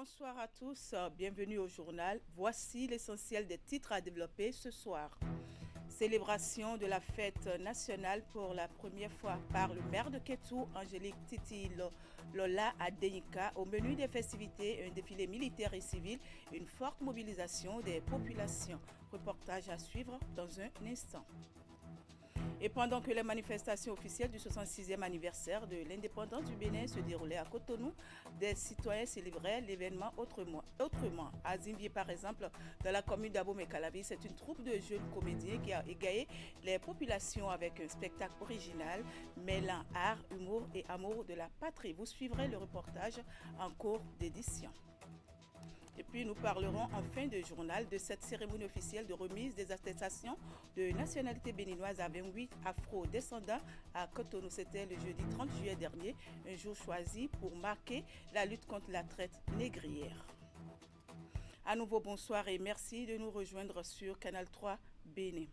Bonsoir à tous, bienvenue au journal. Voici l'essentiel des titres à développer ce soir. Célébration de la fête nationale pour la première fois par le maire de Kétou, Angélique Titi Lola Adenika. Au menu des festivités, un défilé militaire et civil, une forte mobilisation des populations. Reportage à suivre dans un instant. Et pendant que les manifestations officielles du 66e anniversaire de l'indépendance du Bénin se déroulaient à Cotonou, des citoyens célébraient l'événement autrement. À Zimbié, par exemple, dans la commune d'Abomey-Calavi, c'est une troupe de jeunes comédiens qui a égayé les populations avec un spectacle original mêlant art, humour et amour de la patrie. Vous suivrez le reportage en cours d'édition. Et puis nous parlerons en fin de journal de cette cérémonie officielle de remise des attestations de nationalité béninoise à 28 afro-descendants à Cotonou. C'était le jeudi 30 juillet dernier, un jour choisi pour marquer la lutte contre la traite négrière. À nouveau, bonsoir et merci de nous rejoindre sur Canal 3 Bénin.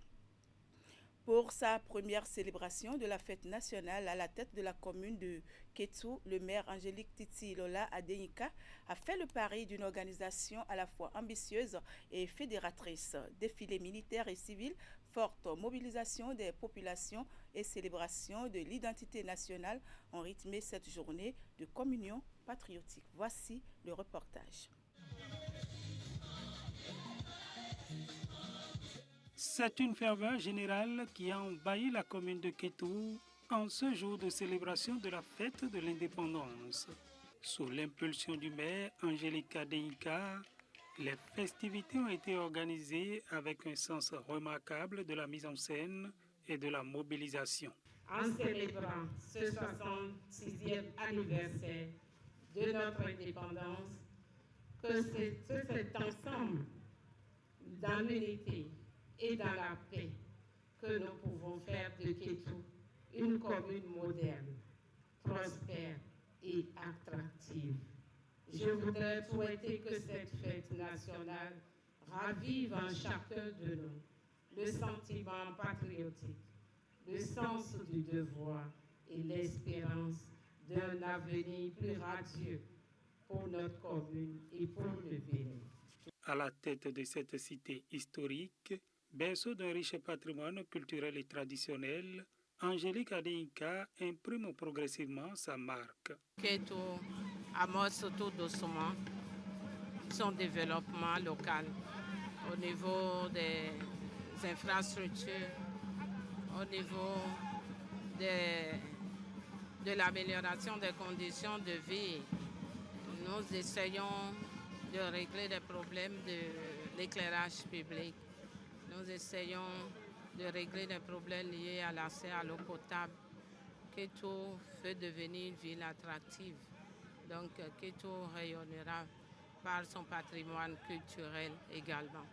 Pour sa première célébration de la fête nationale à la tête de la commune de Kétou, le maire Angélique Titi Lola Adenika a fait le pari d'une organisation à la fois ambitieuse et fédératrice. Défilé militaire et civil, forte mobilisation des populations et célébration de l'identité nationale ont rythmé cette journée de communion patriotique. Voici le reportage. C'est une ferveur générale qui a envahi la commune de Kétou en ce jour de célébration de la fête de l'indépendance. Sous l'impulsion du maire Angélique Adenika, les festivités ont été organisées avec un sens remarquable de la mise en scène et de la mobilisation. En célébrant ce 66e anniversaire de notre indépendance, que cet ensemble dans l'unité et dans la paix que nous pouvons faire de Kétou une commune moderne, prospère et attractive. Je voudrais souhaiter que cette fête nationale ravive en chacun de nous le sentiment patriotique, le sens du devoir et l'espérance d'un avenir plus radieux pour notre commune et pour le Bénin. À la tête de cette cité historique, berceau d'un riche patrimoine culturel et traditionnel, Angélique Adenika imprime progressivement sa marque. Kétou amorce tout doucement son développement local au niveau des infrastructures, au niveau de l'amélioration des conditions de vie. Nous essayons de régler les problèmes de l'éclairage public. Nous essayons de régler les problèmes liés à l'accès à l'eau potable. Kétou veut devenir une ville attractive. Donc Kétou rayonnera par son patrimoine culturel également.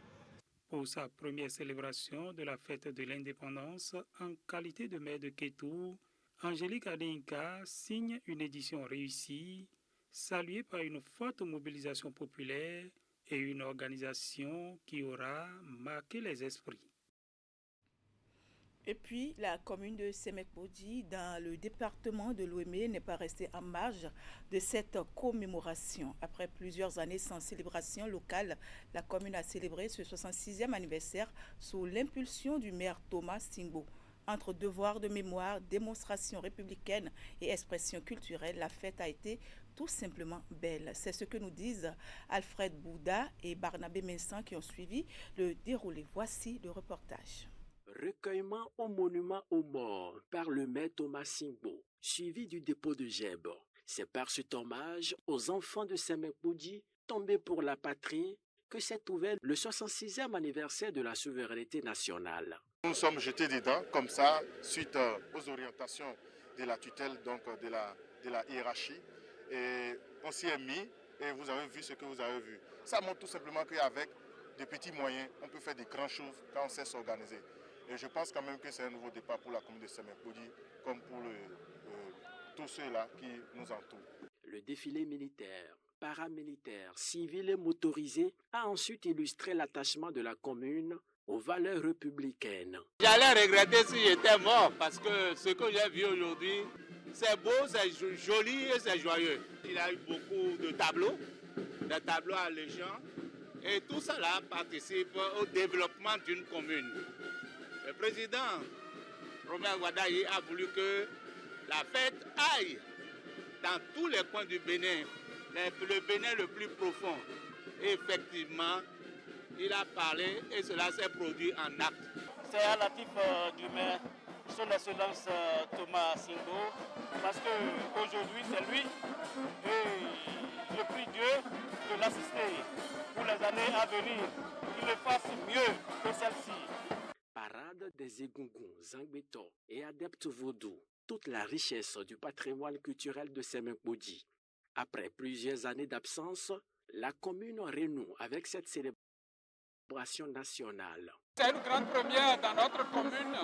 Pour sa première célébration de la fête de l'indépendance en qualité de maire de Kétou, Angélique Adenika signe une édition réussie, saluée par une forte mobilisation populaire et une organisation qui aura marqué les esprits. Et puis, la commune de Semek-Bodi, dans le département de l'Ouémé, n'est pas restée en marge de cette commémoration. Après plusieurs années sans célébration locale, la commune a célébré ce 66e anniversaire sous l'impulsion du maire Thomas Singbo. Entre devoir de mémoire, démonstration républicaine et expression culturelle, la fête a été tout simplement belle. C'est ce que nous disent Alfred Bouda et Barnabé Minsan qui ont suivi le déroulé. Voici le reportage. Recueillement au monument aux morts par le maire Thomas Singbo, suivi du dépôt de gemmes. C'est par cet hommage aux enfants de Semek-Bodi tombés pour la patrie que s'est ouvert le 66e anniversaire de la souveraineté nationale. Nous sommes jetés dedans comme ça suite aux orientations de la tutelle, donc de la hiérarchie. Et on s'y est mis et vous avez vu ce que vous avez vu. Ça montre tout simplement qu'avec de petits moyens, on peut faire de grandes choses quand on sait s'organiser. Et je pense quand même que c'est un nouveau départ pour la commune de Semek-Bodi, comme pour tous ceux-là qui nous entourent. Le défilé militaire, paramilitaire, civil et motorisé a ensuite illustré l'attachement de la commune aux valeurs républicaines. J'allais regretter si j'étais mort parce que ce que j'ai vu aujourd'hui, c'est beau, c'est joli et c'est joyeux. Il y a eu beaucoup de tableaux, des tableaux allégeants. Et tout cela participe au développement d'une commune. Le président Robert Wadayi a voulu que la fête aille dans tous les coins du Bénin, le Bénin le plus profond. Et effectivement, il a parlé et cela s'est produit en acte. C'est à la natif du maire, son excellence Thomas Singbo, parce qu'aujourd'hui c'est lui et je prie Dieu de l'assister pour les années à venir, qu'il le fasse mieux que celle-ci. Parade des Égongons, Zangbeto et adeptes vaudou, toute la richesse du patrimoine culturel de Semenkbodji. Après plusieurs années d'absence, la commune renoue avec cette célébration nationale. C'est une grande première dans notre commune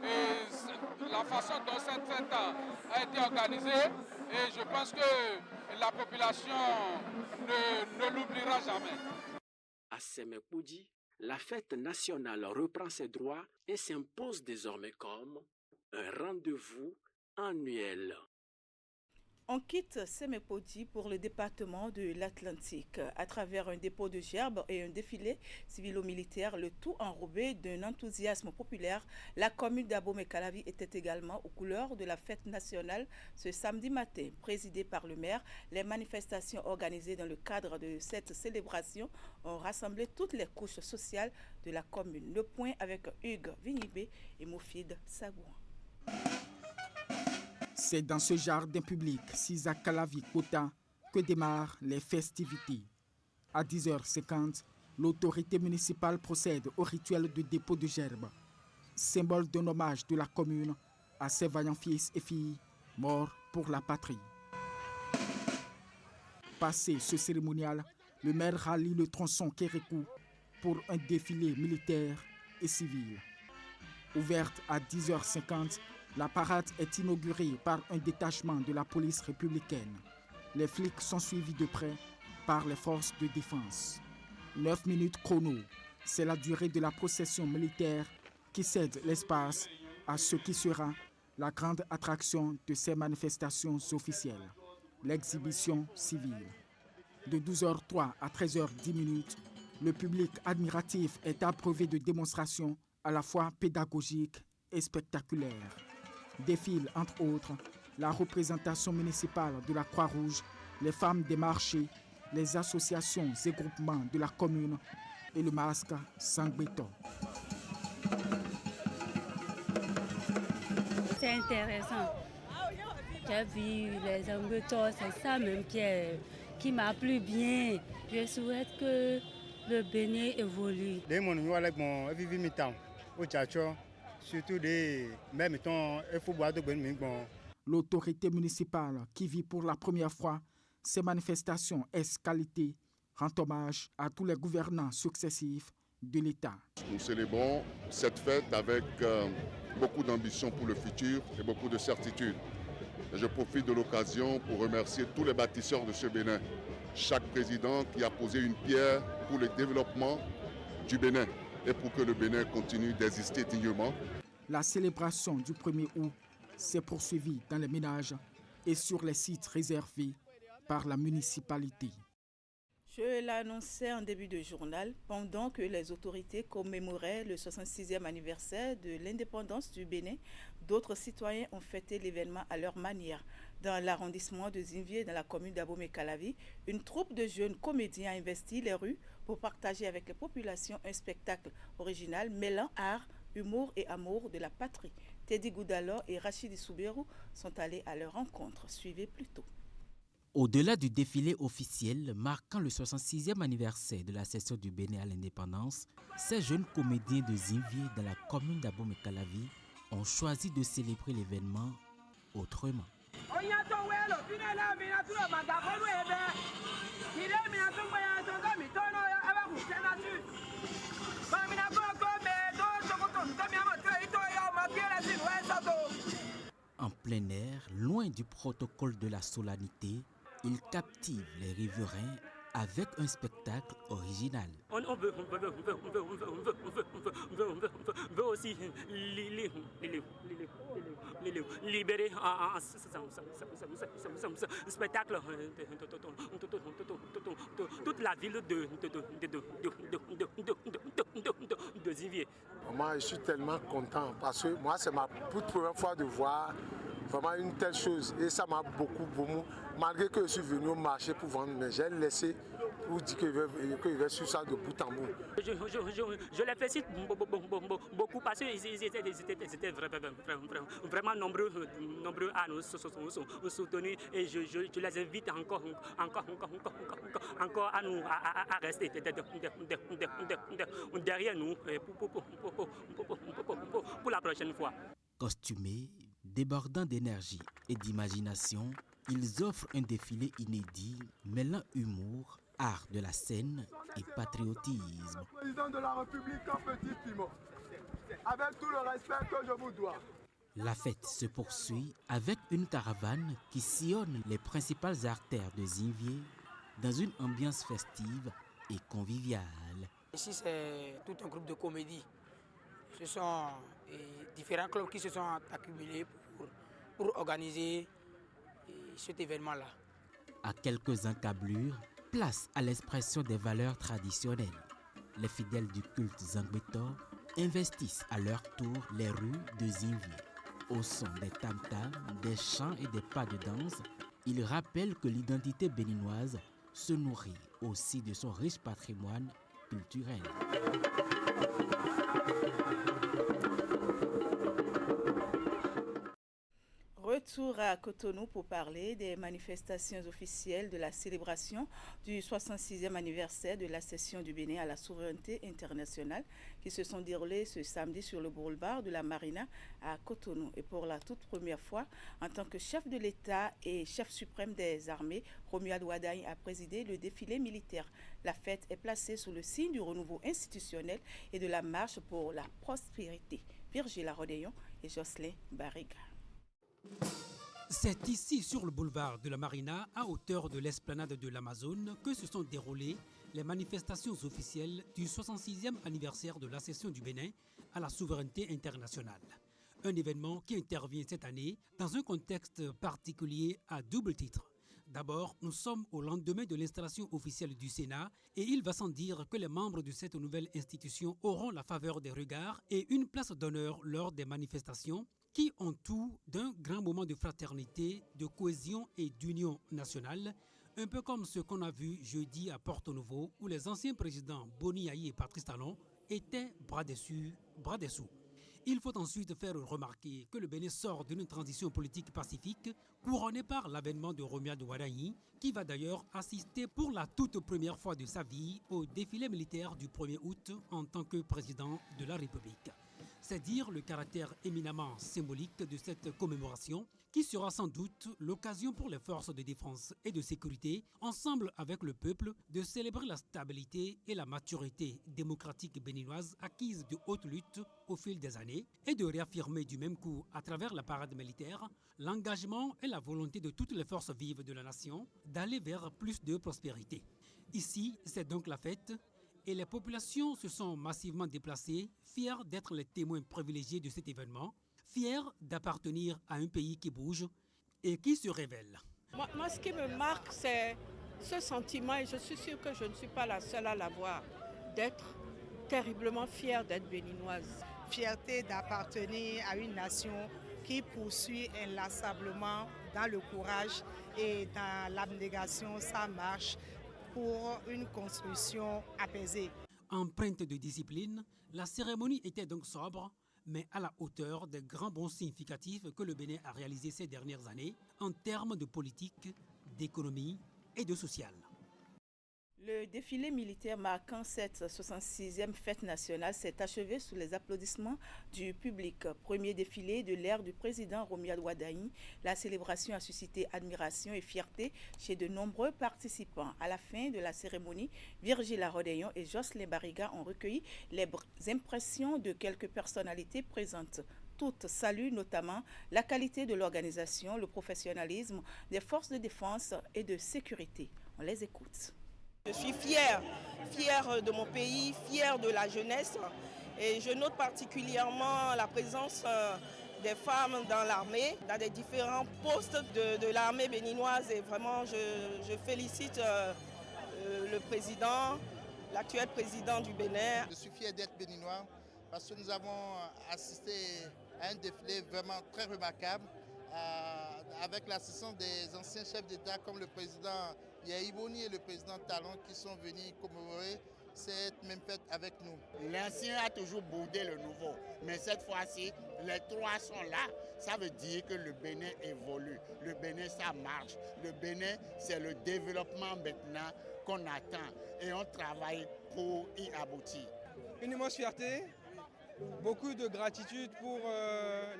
et la façon dont cette fête a été organisée et je pense que la population ne l'oubliera jamais. À Semenkbodji, la fête nationale reprend ses droits et s'impose désormais comme un rendez-vous annuel. On quitte Semenkbodji pour le département de l'Atlantique à travers un dépôt de gerbes et un défilé civilo-militaire, le tout enrobé d'un enthousiasme populaire. La commune d'Abomey-Calavi était également aux couleurs de la fête nationale ce samedi matin. Présidée par le maire, les manifestations organisées dans le cadre de cette célébration ont rassemblé toutes les couches sociales de la commune. Le point avec Hugues Vignibé et Moufid Sagouan. C'est dans ce jardin public, Sisa Calavi Kota, que démarrent les festivités. À 10h50, l'autorité municipale procède au rituel de dépôt de gerbes, symbole d'un hommage de la commune à ses vaillants fils et filles morts pour la patrie. Passé ce cérémonial, le maire rallie le tronçon Kérékou pour un défilé militaire et civil. Ouverte à 10h50, la parade est inaugurée par un détachement de la police républicaine. Les flics sont suivis de près par les forces de défense. 9 minutes chrono, c'est la durée de la procession militaire qui cède l'espace à ce qui sera la grande attraction de ces manifestations officielles, l'exhibition civile. De 12h03 à 13h10, le public admiratif est abreuvé de démonstrations à la fois pédagogiques et spectaculaires. Défilent entre autres la représentation municipale de la Croix-Rouge, les femmes des marchés, les associations et groupements de la commune et le masque Sangbeto. C'est intéressant. J'ai vu les Sangbeto, c'est ça même qui m'a plu bien. Je souhaite que le Bénin évolue. Surtout même il faut boire de bonne. L'autorité municipale qui vit pour la première fois ces manifestations S-qualité rend hommage à tous les gouvernants successifs de l'État. Nous célébrons cette fête avec beaucoup d'ambition pour le futur et beaucoup de certitude. Je profite de l'occasion pour remercier tous les bâtisseurs de ce Bénin, chaque président qui a posé une pierre pour le développement du Bénin et pour que le Bénin continue d'exister dignement. La célébration du 1er août s'est poursuivie dans les ménages et sur les sites réservés par la municipalité. Je l'annonçais en début de journal, pendant que les autorités commémoraient le 66e anniversaire de l'indépendance du Bénin, d'autres citoyens ont fêté l'événement à leur manière. Dans l'arrondissement de Zinvier, dans la commune d'Abomey-Calavi, une troupe de jeunes comédiens a investi les rues pour partager avec les populations un spectacle original mêlant art, humour et amour de la patrie. Teddy Goudalo et Rachidi Souberou sont allés à leur rencontre. Suivez plutôt. Au-delà du défilé officiel marquant le 66e anniversaire de la cession du Bénin à l'indépendance, ces jeunes comédiens de Zinvier dans la commune d'Abomey-Calavi ont choisi de célébrer l'événement autrement. En plein air, loin du protocole de la solennité, ils captivent les riverains avec un spectacle original. On veut aussi libérer un spectacle toute la ville de Zinvier. Moi, je suis tellement content parce que moi, c'est ma toute première fois de voir vraiment une telle chose. Et ça m'a beaucoup, malgré que je suis venu au marché pour vendre, mais j'ai laissé pour dire qu'il va suivre ça de bout en bout. Je les félicite beaucoup parce qu'ils étaient vraiment nombreux à nous soutenir et je les invite encore à rester derrière nous pour la prochaine fois. Costumés, débordant d'énergie et d'imagination, ils offrent un défilé inédit mêlant humour, art de la scène et patriotisme. Président de la République en petit piment, avec tout le respect que je vous dois. La fête se poursuit avec une caravane qui sillonne les principales artères de Zinvier dans une ambiance festive et conviviale. Ici, c'est tout un groupe de comédie. Ce sont différents clubs qui se sont accumulés pour organiser cet événement-là. À quelques encablures, place à l'expression des valeurs traditionnelles. Les fidèles du culte Zangbeto investissent à leur tour les rues de Zinvier. Au son des tam-tams, des chants et des pas de danse, ils rappellent que l'identité béninoise se nourrit aussi de son riche patrimoine culturel. Retour à Cotonou pour parler des manifestations officielles de la célébration du 66e anniversaire de l'accession du Bénin à la souveraineté internationale qui se sont déroulées ce samedi sur le boulevard de la Marina à Cotonou. Et pour la toute première fois, en tant que chef de l'État et chef suprême des armées, Romuald Wadagne a présidé le défilé militaire. La fête est placée sous le signe du renouveau institutionnel et de la marche pour la prospérité. Virgile Rodéon et Jocelyn Barriga. C'est ici, sur le boulevard de la Marina, à hauteur de l'esplanade de l'Amazone, que se sont déroulées les manifestations officielles du 66e anniversaire de l'accession du Bénin à la souveraineté internationale. Un événement qui intervient cette année dans un contexte particulier à double titre. D'abord, nous sommes au lendemain de l'installation officielle du Sénat et il va sans dire que les membres de cette nouvelle institution auront la faveur des regards et une place d'honneur lors des manifestations qui ont tout d'un grand moment de fraternité, de cohésion et d'union nationale, un peu comme ce qu'on a vu jeudi à Porto Novo où les anciens présidents Boni Yayi et Patrice Talon étaient bras dessus, bras dessous. Il faut ensuite faire remarquer que le Bénin sort d'une transition politique pacifique couronnée par l'avènement de Romuald Wadagne, qui va d'ailleurs assister pour la toute première fois de sa vie au défilé militaire du 1er août en tant que président de la République. C'est dire le caractère éminemment symbolique de cette commémoration qui sera sans doute l'occasion pour les forces de défense et de sécurité, ensemble avec le peuple, de célébrer la stabilité et la maturité démocratique béninoise acquise de haute lutte au fil des années et de réaffirmer du même coup à travers la parade militaire l'engagement et la volonté de toutes les forces vives de la nation d'aller vers plus de prospérité. Ici, c'est donc la fête. Et les populations se sont massivement déplacées, fiers d'être les témoins privilégiés de cet événement, fiers d'appartenir à un pays qui bouge et qui se révèle. Moi, ce qui me marque, c'est ce sentiment, et je suis sûre que je ne suis pas la seule à l'avoir, d'être terriblement fière d'être béninoise. Fierté d'appartenir à une nation qui poursuit inlassablement dans le courage et dans l'abnégation sa marche pour une construction apaisée. Empreinte de discipline, la cérémonie était donc sobre, mais à la hauteur des grands bons significatifs que le Bénin a réalisés ces dernières années en termes de politique, d'économie et de social. Le défilé militaire marquant cette 66e fête nationale s'est achevé sous les applaudissements du public. Premier défilé de l'ère du président Romuald Wadagne, la célébration a suscité admiration et fierté chez de nombreux participants. À la fin de la cérémonie, Virgile Rodéon et Jocelyn Barriga ont recueilli les impressions de quelques personnalités présentes. Toutes saluent notamment la qualité de l'organisation, le professionnalisme des forces de défense et de sécurité. On les écoute. Je suis fière de mon pays, fière de la jeunesse et je note particulièrement la présence des femmes dans l'armée, dans les différents postes de l'armée béninoise et vraiment je félicite le président, l'actuel président du Bénin. Je suis fier d'être béninois parce que nous avons assisté à un défilé vraiment très remarquable avec l'assistance des anciens chefs d'État comme le président Yahya Boni et le président Talon qui sont venus commémorer cette même fête avec nous. L'ancien a toujours boudé le nouveau, mais cette fois-ci, les trois sont là. Ça veut dire que le Bénin évolue. Le Bénin, ça marche. Le Bénin, c'est le développement maintenant qu'on attend et on travaille pour y aboutir. Une immense fierté, beaucoup de gratitude pour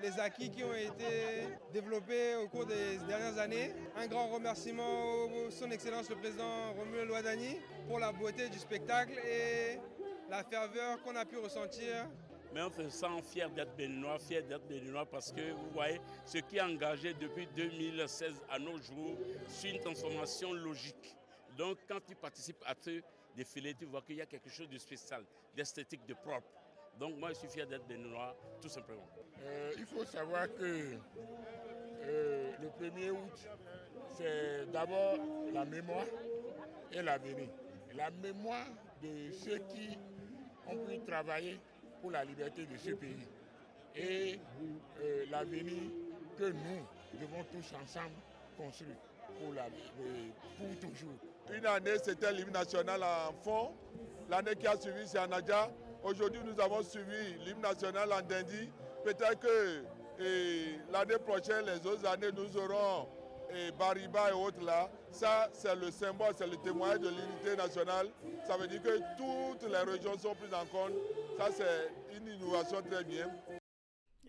les acquis qui ont été développés au cours des dernières années. Un grand remerciement à son Excellence le Président Romuald Wadani pour la beauté du spectacle et la ferveur qu'on a pu ressentir. Mais on se sent fier d'être béninois parce que vous voyez ce qui est engagé depuis 2016 à nos jours sur une transformation logique. Donc quand tu participes à ce défilé, tu vois qu'il y a quelque chose de spécial, d'esthétique, de propre. Donc moi je suis fier d'être béninois, tout simplement. Il faut savoir que le 1er août, c'est d'abord la mémoire et l'avenir. La mémoire de ceux qui ont pu travailler pour la liberté de ce pays. Et l'avenir que nous devons tous ensemble construire pour toujours. Une année, c'était l'hymne national en fond. L'année qui a suivi, c'est en Adja. Aujourd'hui, nous avons suivi l'hymne national en Dindi. Peut-être que l'année prochaine, les autres années, nous aurons Bariba et autres là. Ça, c'est le symbole, c'est le témoignage de l'unité nationale. Ça veut dire que toutes les régions sont prises en compte. Ça, c'est une innovation très bien.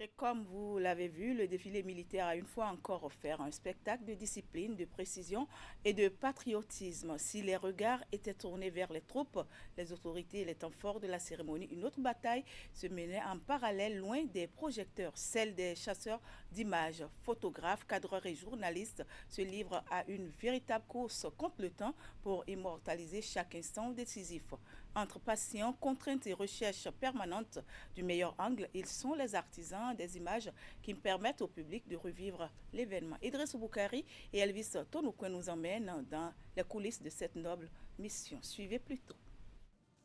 Et comme vous l'avez vu, le défilé militaire a une fois encore offert un spectacle de discipline, de précision et de patriotisme. Si les regards étaient tournés vers les troupes, les autorités et les temps forts de la cérémonie, une autre bataille se menait en parallèle loin des projecteurs. Celle des chasseurs d'images, photographes, cadreurs et journalistes se livrent à une véritable course contre le temps pour immortaliser chaque instant décisif. Entre passion, contraintes et recherche permanente du meilleur angle, ils sont les artisans des images qui permettent au public de revivre l'événement. Idriss Boukari et Elvis Tonoukouen nous emmènent dans les coulisses de cette noble mission. Suivez plutôt.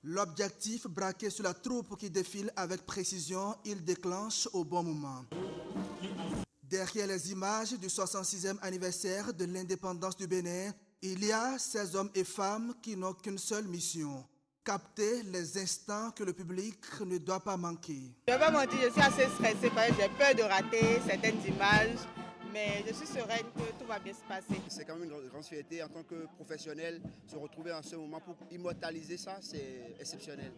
L'objectif braqué sur la troupe qui défile avec précision, il déclenche au bon moment. Derrière les images du 66e anniversaire de l'indépendance du Bénin, il y a ces hommes et femmes qui n'ont qu'une seule mission: capter les instants que le public ne doit pas manquer. Je ne vais pas mentir, je suis assez stressée parce que j'ai peur de rater certaines images, mais je suis sereine que tout va bien se passer. C'est quand même une grande fierté en tant que professionnel, se retrouver en ce moment pour immortaliser ça, c'est exceptionnel.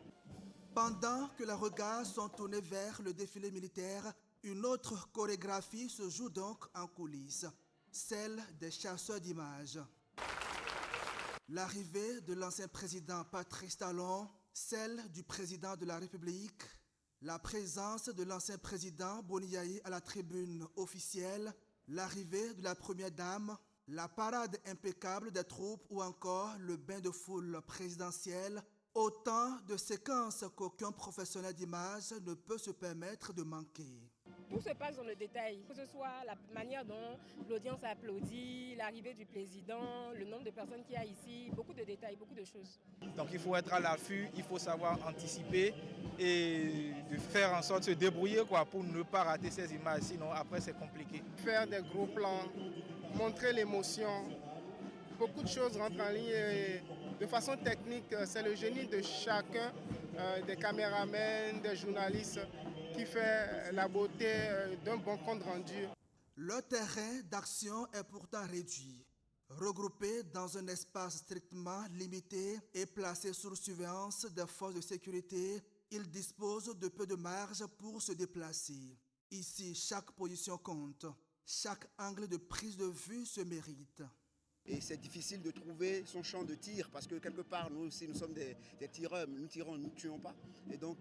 Pendant que les regards sont tournés vers le défilé militaire, une autre chorégraphie se joue donc en coulisses, celle des chasseurs d'images. L'arrivée de l'ancien président Patrice Talon, celle du président de la République, la présence de l'ancien président Boni Yayi à la tribune officielle, l'arrivée de la première dame, la parade impeccable des troupes ou encore le bain de foule présidentiel, autant de séquences qu'aucun professionnel d'image ne peut se permettre de manquer. Tout se passe dans le détail, que ce soit la manière dont l'audience applaudit, l'arrivée du président, le nombre de personnes qu'il y a ici, beaucoup de détails, beaucoup de choses. Donc il faut être à l'affût, il faut savoir anticiper et de faire en sorte de se débrouiller pour ne pas rater ces images, sinon après c'est compliqué. Faire des gros plans, montrer l'émotion, beaucoup de choses rentrent en ligne et de façon technique, c'est le génie de chacun, des caméramans, des journalistes, qui fait la beauté d'un bon compte rendu. Le terrain d'action est pourtant réduit. Regroupé dans un espace strictement limité et placé sous surveillance des forces de sécurité, il dispose de peu de marge pour se déplacer. Ici, chaque position compte. Chaque angle de prise de vue se mérite. Et c'est difficile de trouver son champ de tir parce que quelque part, nous aussi, nous sommes des tireurs, nous tirons, nous ne tuons pas. Et donc,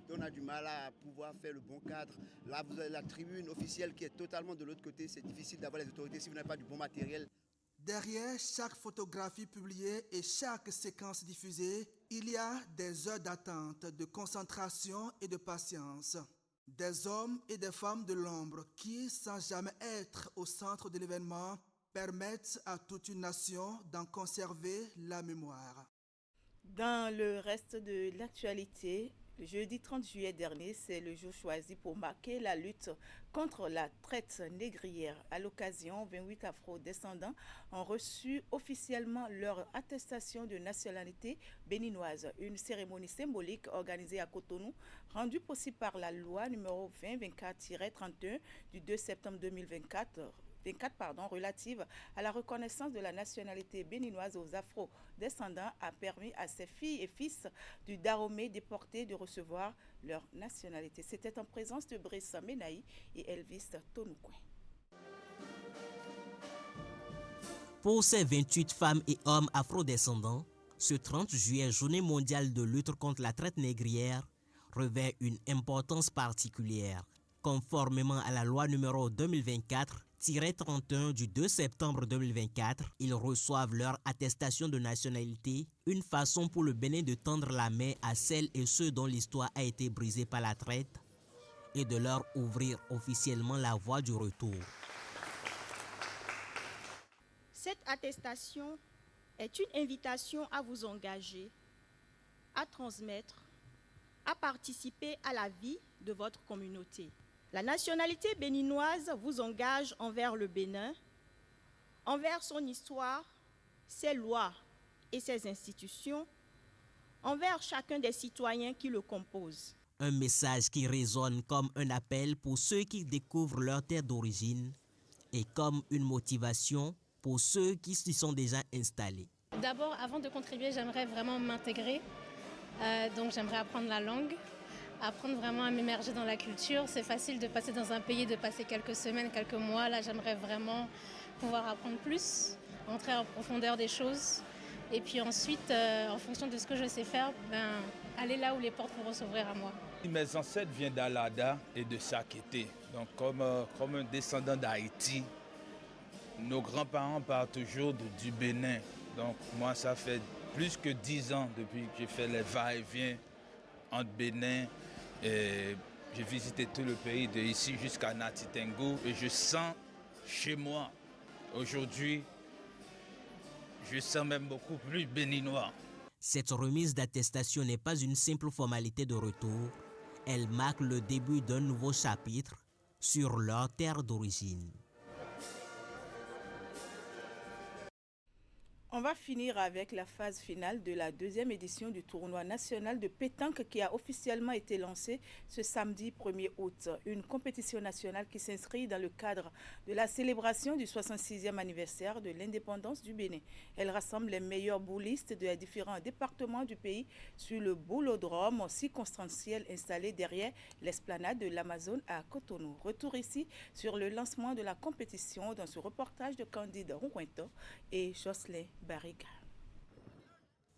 on a du mal à pouvoir faire le bon cadre. Là, vous avez la tribune officielle qui est totalement de l'autre côté. C'est difficile d'avoir les autorités si vous n'avez pas du bon matériel. Derrière chaque photographie publiée et chaque séquence diffusée, il y a des heures d'attente, de concentration et de patience. Des hommes et des femmes de l'ombre qui, sans jamais être au centre de l'événement, permettent à toute une nation d'en conserver la mémoire. Dans le reste de l'actualité, le jeudi 30 juillet dernier, c'est le jour choisi pour marquer la lutte contre la traite négrière. À l'occasion, 28 afro-descendants ont reçu officiellement leur attestation de nationalité béninoise. Une cérémonie symbolique organisée à Cotonou, rendue possible par la loi numéro 2024-31 du 2 septembre 2024, relative à la reconnaissance de la nationalité béninoise aux afro-descendants, a permis à ces filles et fils du Dahomey déportés de recevoir leur nationalité. C'était en présence de Brice Menaï et Elvis Tonoukouen. Pour ces 28 femmes et hommes afro-descendants, ce 30 juillet, journée mondiale de lutte contre la traite négrière, revêt une importance particulière. Conformément à la loi numéro 2024-31 du 2 septembre 2024, ils reçoivent leur attestation de nationalité, une façon pour le Bénin de tendre la main à celles et ceux dont l'histoire a été brisée par la traite et de leur ouvrir officiellement la voie du retour. Cette attestation est une invitation à vous engager, à transmettre, à participer à la vie de votre communauté. La nationalité béninoise vous engage envers le Bénin, envers son histoire, ses lois et ses institutions, envers chacun des citoyens qui le composent. Un message qui résonne comme un appel pour ceux qui découvrent leur terre d'origine et comme une motivation pour ceux qui s'y sont déjà installés. D'abord, avant de contribuer, j'aimerais vraiment m'intégrer. Donc j'aimerais apprendre la langue, apprendre vraiment à m'immerger dans la culture. C'est facile de passer dans un pays, de passer quelques semaines, quelques mois. Là, j'aimerais vraiment pouvoir apprendre plus, entrer en profondeur des choses. Et puis ensuite, en fonction de ce que je sais faire, aller là où les portes pourront s'ouvrir à moi. Mes ancêtres viennent d'Alada et de Sakété. Donc comme un descendant d'Haïti, nos grands-parents partent toujours du Bénin. Donc moi, ça fait plus que 10 ans depuis que j'ai fait les va-et-vient entre Bénin et j'ai visité tout le pays, de ici jusqu'à Natitengo, et je sens chez moi. Aujourd'hui, je sens même beaucoup plus béninois. Cette remise d'attestation n'est pas une simple formalité de retour, elle marque le début d'un nouveau chapitre sur leur terre d'origine. On va finir avec la phase finale de la deuxième édition du tournoi national de pétanque qui a officiellement été lancé ce samedi 1er août. Une compétition nationale qui s'inscrit dans le cadre de la célébration du 66e anniversaire de l'indépendance du Bénin. Elle rassemble les meilleurs boulistes de différents départements du pays sur le boulodrome circonstanciel installé derrière l'esplanade de l'Amazone à Cotonou. Retour ici sur le lancement de la compétition dans ce reportage de Candide Rouquinto et Jocelyn Barriga.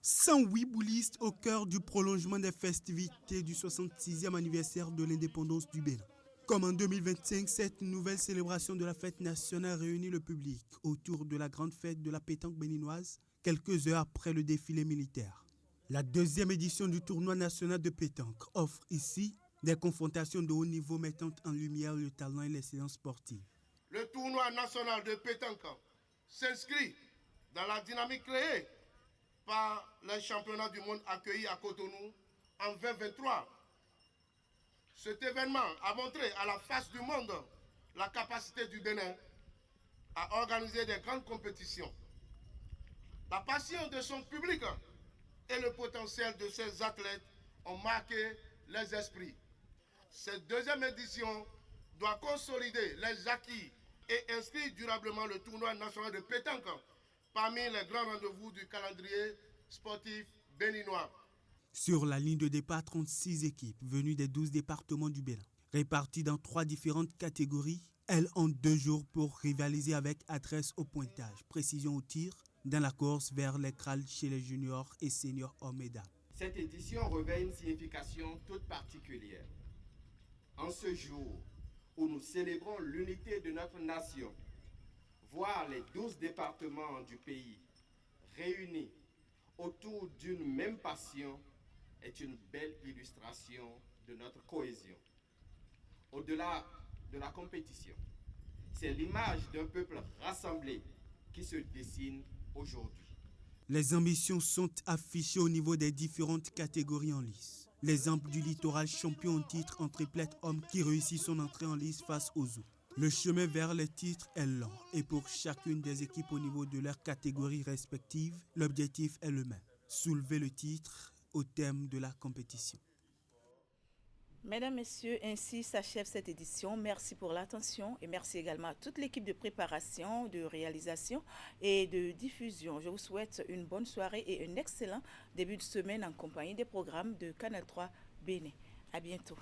108 boulistes au cœur du prolongement des festivités du 66e anniversaire de l'indépendance du Bénin. Comme en 2025, cette nouvelle célébration de la fête nationale réunit le public autour de la grande fête de la pétanque béninoise, quelques heures après le défilé militaire. La deuxième édition du tournoi national de pétanque offre ici des confrontations de haut niveau mettant en lumière le talent et l'excellence sportive. Le tournoi national de pétanque s'inscrit dans la dynamique créée par les championnats du monde accueillis à Cotonou en 2023. Cet événement a montré à la face du monde la capacité du Bénin à organiser des grandes compétitions. La passion de son public et le potentiel de ses athlètes ont marqué les esprits. Cette deuxième édition doit consolider les acquis et inscrire durablement le tournoi national de pétanque parmi les grands rendez-vous du calendrier sportif béninois. Sur la ligne de départ, 36 équipes venues des 12 départements du Bénin. Réparties dans 3 différentes catégories, elles ont 2 jours pour rivaliser avec adresse au pointage, précision au tir, dans la course vers les crâles chez les juniors et seniors hommes et dames. Cette édition revêt une signification toute particulière. En ce jour où nous célébrons l'unité de notre nation, voir les 12 départements du pays réunis autour d'une même passion est une belle illustration de notre cohésion. Au-delà de la compétition, c'est l'image d'un peuple rassemblé qui se dessine aujourd'hui. Les ambitions sont affichées au niveau des différentes catégories en lice. L'exemple du littoral champion en titre en triplette homme qui réussit son entrée en lice face aux Zoo. Le chemin vers les titres est lent et pour chacune des équipes au niveau de leur catégorie respective, l'objectif est le même, soulever le titre au terme de la compétition. Mesdames, Messieurs, ainsi s'achève cette édition. Merci pour l'attention et merci également à toute l'équipe de préparation, de réalisation et de diffusion. Je vous souhaite une bonne soirée et un excellent début de semaine en compagnie des programmes de Canal 3 Bénin. À bientôt.